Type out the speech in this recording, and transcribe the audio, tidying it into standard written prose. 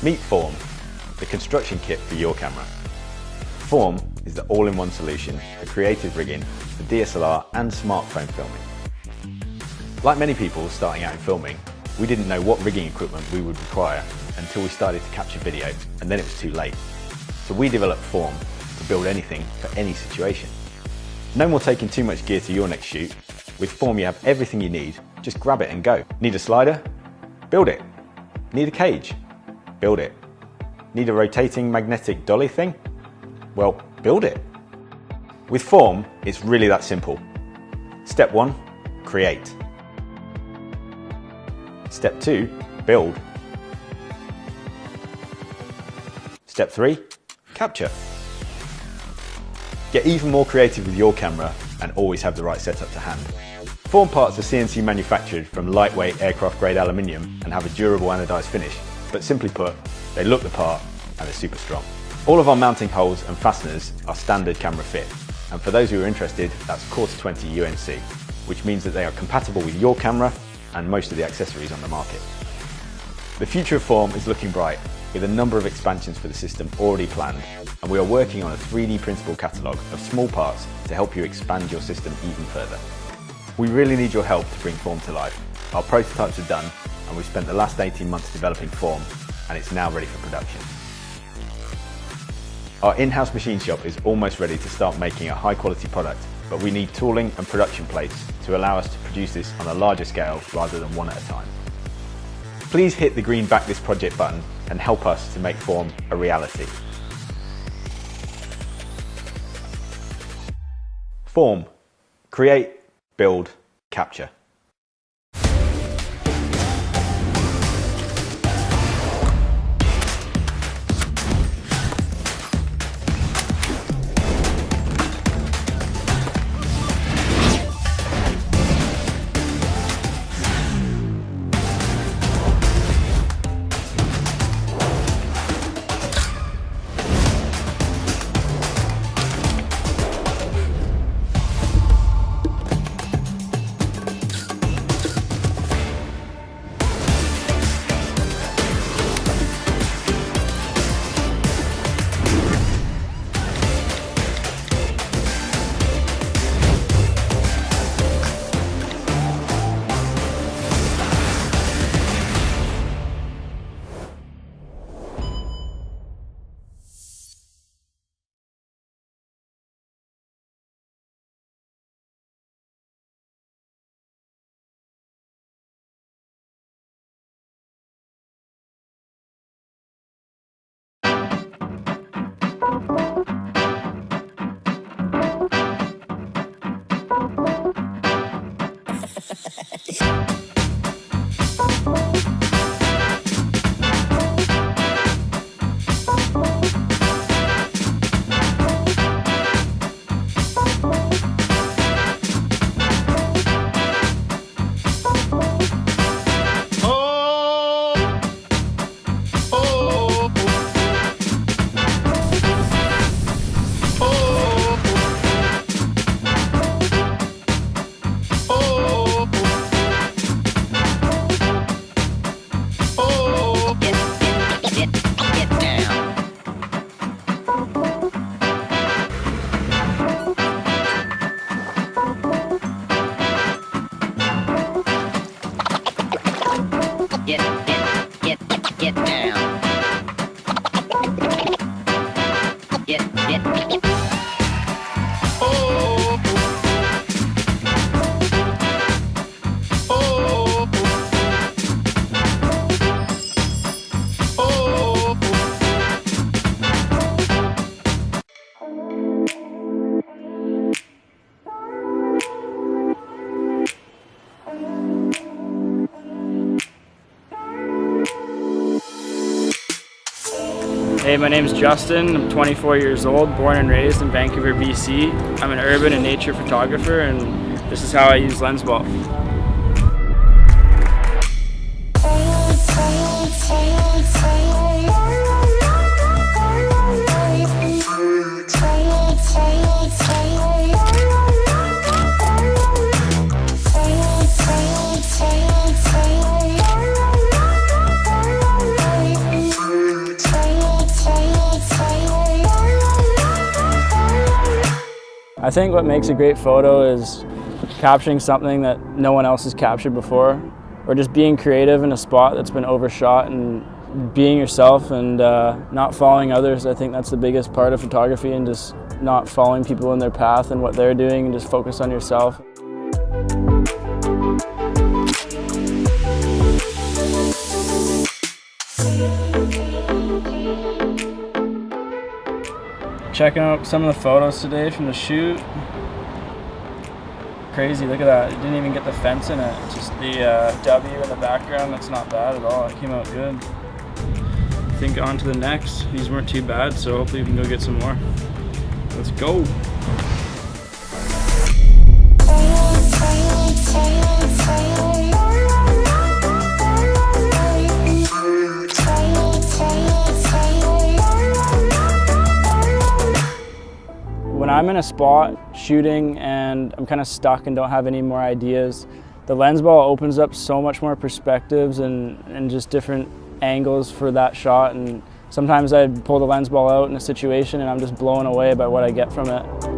Meet PhORM, the construction kit for your camera. PhORM is the all-in-one solution for creative rigging for DSLR and smartphone filming. Like many people starting out in filming, we didn't know what rigging equipment we would require until we started to capture video, and then it was too late. So we developed PhORM to build anything for any situation. No more taking too much gear to your next shoot. With PhORM you have everything you need, just grab it and go. Need a slider? Build it. Need a cage? Build it. Need a rotating magnetic dolly thing? Well, build it. With PhORM, it's really that simple. Step 1, create. Step 2, build. Step 3, capture. Get even more creative with your camera and always have the right setup to hand. PhORM parts are CNC manufactured from lightweight aircraft grade aluminium and have a durable anodized finish, but simply put, they look the part and they're super strong. All of our mounting holes and fasteners are standard camera fit, and for those who are interested, that's 1/4 UNC, which means that they are compatible with your camera and most of the accessories on the market. The future of PhORM is looking bright, with a number of expansions for the system already planned, and we are working on a 3D printable catalogue of small parts to help you expand your system even further. We really need your help to bring PhORM to life. Our prototypes are done, and we've spent the last 18 months developing PhORM, and it's now ready for production. Our in-house machine shop is almost ready to start making a high-quality product, but we need tooling and production plates to allow us to produce this on a larger scale rather than one at a time. Please hit the green Back This Project button and help us to make PhORM a reality. PhORM. Create, build, capture. Get down. Get. Hey, my name is Justin. I'm 24 years old, born and raised in Vancouver, BC. I'm an urban and nature photographer, and this is how I use lens ball. I think what makes a great photo is capturing something that no one else has captured before, or just being creative in a spot that's been overshot and being yourself and not following others. I think that's the biggest part of photography, and just not following people in their path and what they're doing, and just focus on yourself. Checking out some of the photos today from the shoot. Crazy, look at that. It didn't even get the fence in it. Just the W in the background, that's not bad at all. It came out good. I think on to the next. These weren't too bad, so hopefully we can go get some more. Let's go. When I'm in a spot shooting and I'm kind of stuck and don't have any more ideas, the lens ball opens up so much more perspectives and just different angles for that shot. And sometimes I pull the lens ball out in a situation and I'm just blown away by what I get from it.